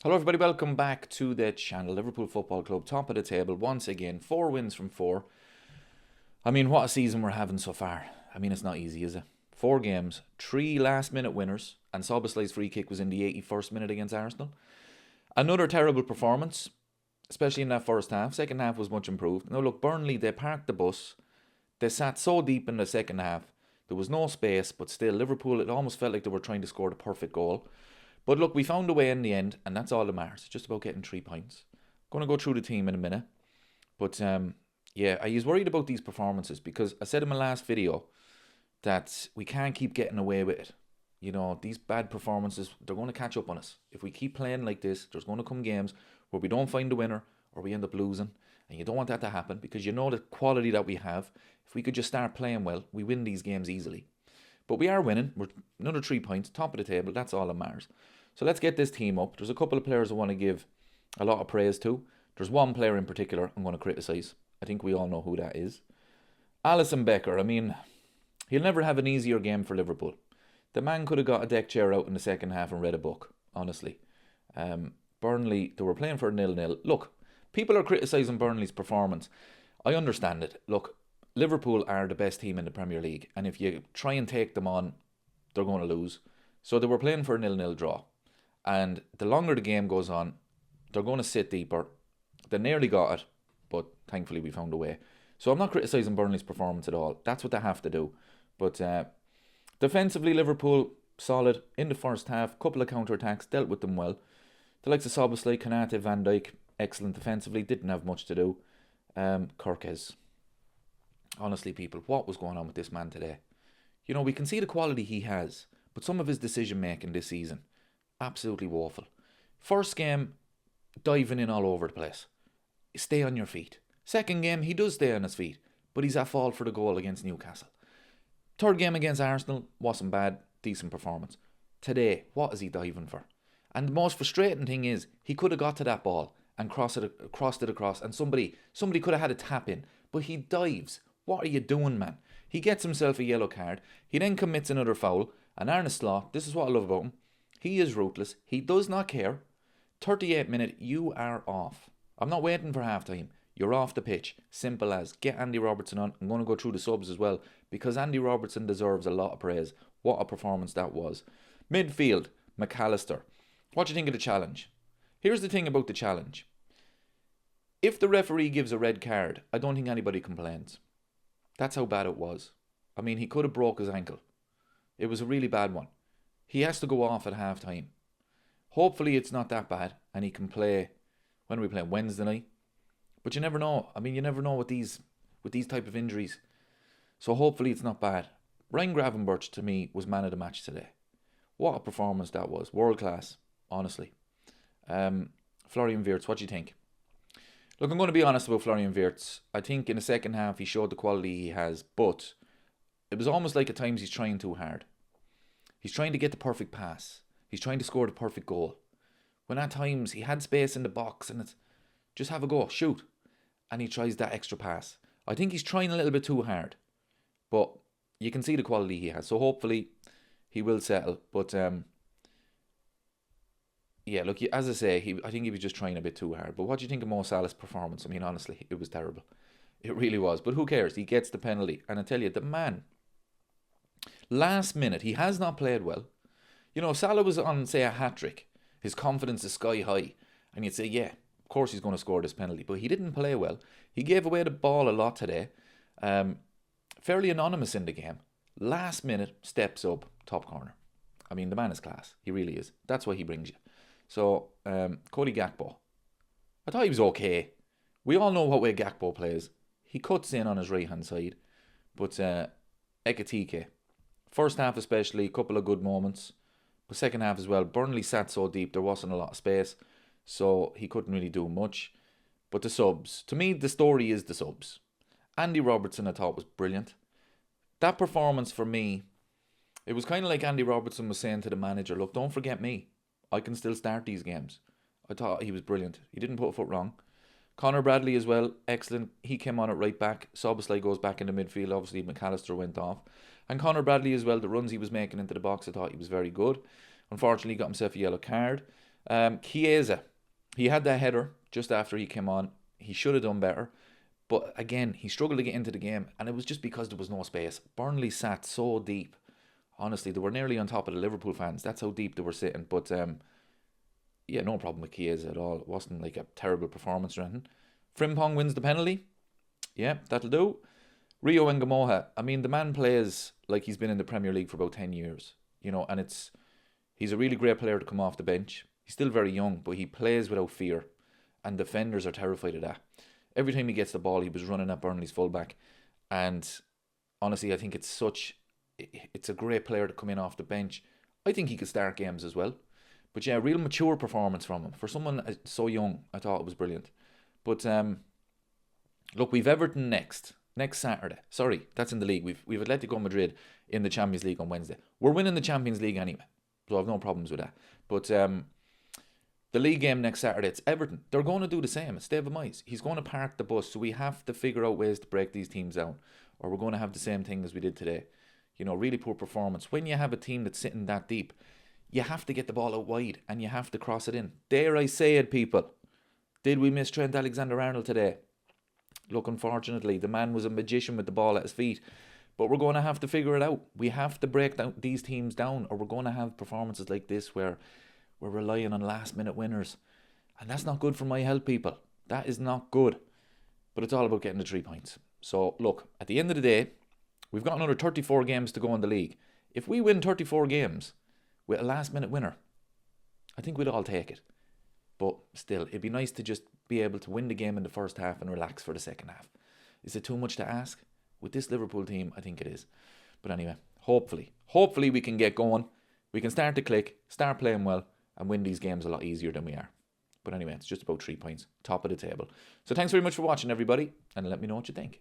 Hello everybody, welcome back to the channel. Liverpool Football Club, top of the table once again. 4 wins from 4. I mean, what a season we're having so far. I mean, it's not easy, is it? 4 games, 3 last minute winners, and Soboslai's free kick was in the 81st minute against Arsenal. Another terrible performance, especially in that first half. Second half was much improved. Now look, Burnley, they parked the bus. They sat so deep in the second half. There was no space, but still, Liverpool, it almost felt like they were trying to score the perfect goal. But look, we found a way in the end, and that's all that matters. It's just about getting 3 points. Going to go through the team in a minute. But yeah, I was worried about these performances because I said in my last video that we can't keep getting away with it. You know, these bad performances, they're going to catch up on us. If we keep playing like this, there's going to come games where we don't find the winner or we end up losing. And you don't want that to happen because you know the quality that we have. If we could just start playing well, we win these games easily. But we are winning. We're another 3 points, top of the table. That's all that matters. So let's get this team up. There's a couple of players I want to give a lot of praise to. There's one player in particular I'm going to criticise. I think we all know who that is. Alisson Becker. I mean, he'll never have an easier game for Liverpool. The man could have got a deck chair out in the second half and read a book, honestly. Burnley, they were playing for 0-0. Look, people are criticising Burnley's performance. I understand it. Look, Liverpool are the best team in the Premier League, and if you try and take them on, they're going to lose. So they were playing for a 0-0 draw. And the longer the game goes on, they're going to sit deeper. They nearly got it, but thankfully we found a way. So I'm not criticising Burnley's performance at all. That's what they have to do. But defensively, Liverpool, solid. In the first half, couple of counter-attacks, dealt with them well. The likes of Soboslai, Konate, Van Dijk, excellent defensively. Didn't have much to do. Kirkes. Honestly, people, what was going on with this man today? You know, we can see the quality he has, but some of his decision-making this season, absolutely woeful. First game, diving in all over the place. Stay on your feet. Second game, he does stay on his feet, but he's at fault for the goal against Newcastle. Third game against Arsenal, wasn't bad, decent performance. Today, what is he diving for? And the most frustrating thing is, he could have got to that ball and crossed it across, and somebody could have had a tap in, but he dives. What are you doing, man? He gets himself a yellow card. He then commits another foul, and Arne Slot, this is what I love about him, he is ruthless. He does not care. 38 minute, you are off. I'm not waiting for half time. You're off the pitch. Simple as. Get Andy Robertson on. I'm going to go through the subs as well because Andy Robertson deserves a lot of praise. What a performance that was. Midfield, McAllister. What do you think of the challenge? Here's the thing about the challenge. If the referee gives a red card, I don't think anybody complains. That's how bad it was. I mean, he could have broke his ankle. It was a really bad one. He has to go off at half time. Hopefully it's not that bad and he can play, when are we playing, Wednesday night? But you never know. I mean, you never know with these type of injuries. So hopefully it's not bad. Ryan Gravenberch to me was man of the match today. What a performance that was. World class, honestly. Florian Wirtz, what do you think? Look, I'm going to be honest about Florian Wirtz. I think in the second half he showed the quality he has, but it was almost like at times he's trying too hard. He's trying to get the perfect pass. He's trying to score the perfect goal. When at times he had space in the box and it's just have a go, shoot. And he tries that extra pass. I think he's trying a little bit too hard. But you can see the quality he has. So hopefully he will settle. But yeah, look, as I say, I think he was just trying a bit too hard. But what do you think of Mo Salah's performance? I mean, honestly, it was terrible. It really was. But who cares? He gets the penalty. And I tell you, the man, last minute, he has not played well. You know, if Salah was on, say, a hat-trick, his confidence is sky high, and you'd say, yeah, of course he's going to score this penalty. But he didn't play well. He gave away the ball a lot today. Fairly anonymous in the game. Last minute, steps up, top corner. I mean, the man is class. He really is. That's why he brings you. So, Cody Gakpo. I thought he was okay. We all know what way Gakpo plays. He cuts in on his right-hand side. But Ekitike, first half especially, a couple of good moments. But second half as well, Burnley sat so deep, there wasn't a lot of space. So he couldn't really do much. But the subs. To me, the story is the subs. Andy Robertson, I thought, was brilliant. That performance for me, it was kind of like Andy Robertson was saying to the manager, look, don't forget me. I can still start these games. I thought he was brilliant. He didn't put a foot wrong. Connor Bradley as well, excellent. He came on it right back. Soboslai goes back into midfield. Obviously, McAllister went off. And Connor Bradley as well, the runs he was making into the box, I thought he was very good. Unfortunately, he got himself a yellow card. Chiesa, he had that header just after he came on. He should have done better. But again, he struggled to get into the game, and it was just because there was no space. Burnley sat so deep. Honestly, they were nearly on top of the Liverpool fans. That's how deep they were sitting. But yeah, no problem with Chiesa at all. It wasn't like a terrible performance or anything. Frimpong wins the penalty. Yeah, that'll do. Rio Ngamoha, I mean, the man plays like he's been in the Premier League for about 10 years. And he's a really great player to come off the bench. He's still very young, but he plays without fear. And defenders are terrified of that. Every time he gets the ball, he was running at Burnley's fullback. And honestly, I think it's a great player to come in off the bench. I think he could start games as well. But yeah, real mature performance from him. For someone so young, I thought it was brilliant. But look, we've Everton next Saturday. Sorry, that's in the league. We've Atletico Madrid in the Champions League on Wednesday. We're winning the Champions League anyway, so I have no problems with that. But the league game next Saturday, it's Everton. They're going to do the same. It's David Moyes. He's going to park the bus, so we have to figure out ways to break these teams down, or we're going to have the same thing as we did today. Really poor performance. When you have a team that's sitting that deep, you have to get the ball out wide, and you have to cross it in. Dare I say it, people? Did we miss Trent Alexander-Arnold today? Look, unfortunately, the man was a magician with the ball at his feet. But we're going to have to figure it out. We have to break down these teams down, or we're going to have performances like this where we're relying on last-minute winners. And that's not good for my health, people. That is not good. But it's all about getting the 3 points. So, look, at the end of the day, we've got another 34 games to go in the league. If we win 34 games with a last-minute winner, I think we'd all take it. But still, it'd be nice to just be able to win the game in the first half and relax for the second half. Is it too much to ask? With this Liverpool team, I think it is. But anyway, hopefully we can get going. We can start to click, start playing well, and win these games a lot easier than we are. But anyway, it's just about 3 points, top of the table. So thanks very much for watching, everybody, and let me know what you think.